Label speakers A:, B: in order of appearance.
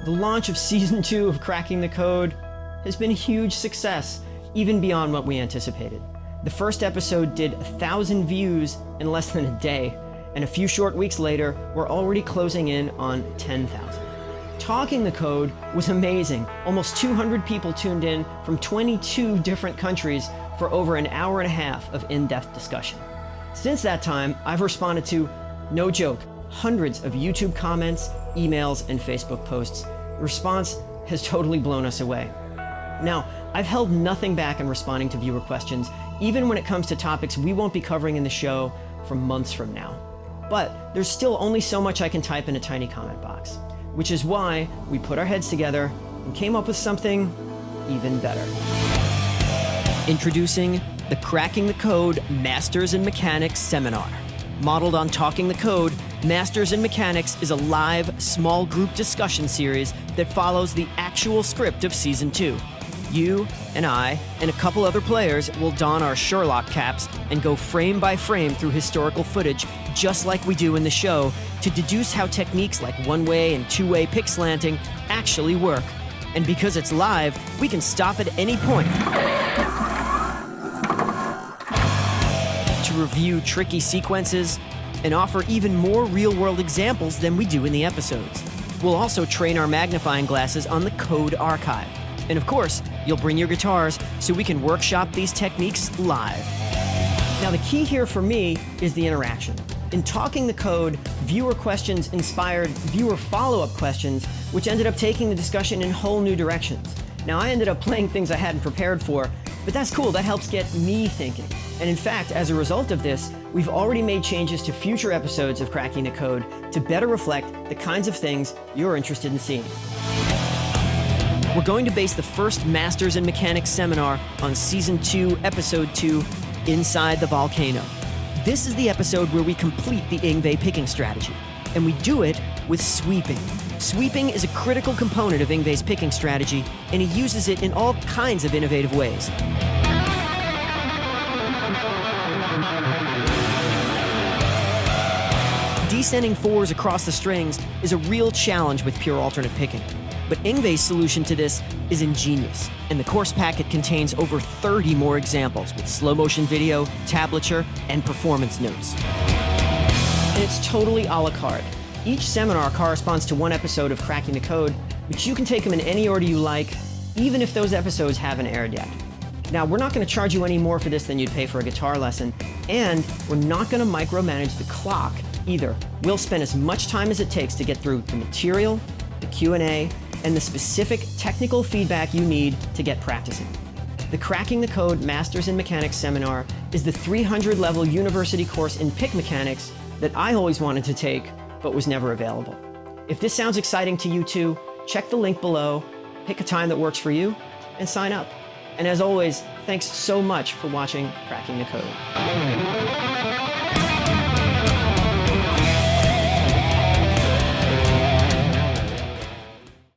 A: The launch of Season 2 of Cracking the Code has been a huge success, even beyond what we anticipated. The first episode did 1,000 views in less than a day, and a few short weeks later, we're already closing in on 10,000. Talking the Code was amazing. Almost 200 people tuned in from 22 different countries for over an hour and a half of in-depth discussion. Since that time, I've responded to, no joke, hundreds of YouTube comments, emails, and Facebook posts. The response has totally blown us away. Now, I've held nothing back in responding to viewer questions, even when it comes to topics we won't be covering in the show for months from now. But there's still only so much I can type in a tiny comment box, which is why we put our heads together and came up with something even better. Introducing the Cracking the Code Masters in Mechanics Seminar. Modeled on Talking the Code, Masters in Mechanics is a live, small group discussion series that follows the actual script of Season 2. You and I and a couple other players will don our Sherlock caps and go frame by frame through historical footage, just like we do in the show, to deduce how techniques like one-way and two-way pick slanting actually work. And because it's live, we can stop at any point to review tricky sequences and offer even more real-world examples than we do in the episodes. We'll also train our magnifying glasses on the code archive. And of course, you'll bring your guitars so we can workshop these techniques live. Now, the key here for me is the interaction. In Talking the Code, viewer questions inspired viewer follow-up questions, which ended up taking the discussion in whole new directions. Now, I ended up playing things I hadn't prepared for, but that's cool. That helps get me thinking. And in fact, as a result of this, we've already made changes to future episodes of Cracking the Code to better reflect the kinds of things you're interested in seeing. We're going to base the first Masters in Mechanics seminar on Season 2, Episode 2, Inside the Volcano. This is the episode where we complete the Yngwie picking strategy, and we do it with sweeping. Sweeping is a critical component of Yngwie's picking strategy, and he uses it in all kinds of innovative ways. Descending fours across the strings is a real challenge with pure alternate picking. But Yngwie's solution to this is ingenious, and the course packet contains over 30 more examples with slow-motion video, tablature, and performance notes. And it's totally a la carte. Each seminar corresponds to one episode of Cracking the Code, but you can take them in any order you like, even if those episodes haven't aired yet. Now, we're not going to charge you any more for this than you'd pay for a guitar lesson, and we're not going to micromanage the clock either. We'll spend as much time as it takes to get through the material, the Q&A, and the specific technical feedback you need to get practicing. The Cracking the Code Masters in Mechanics seminar is the 300-level university course in pick mechanics that I always wanted to take, but was never available. If this sounds exciting to you too, check the link below, pick a time that works for you, and sign up. And as always, thanks so much for watching Cracking the Code.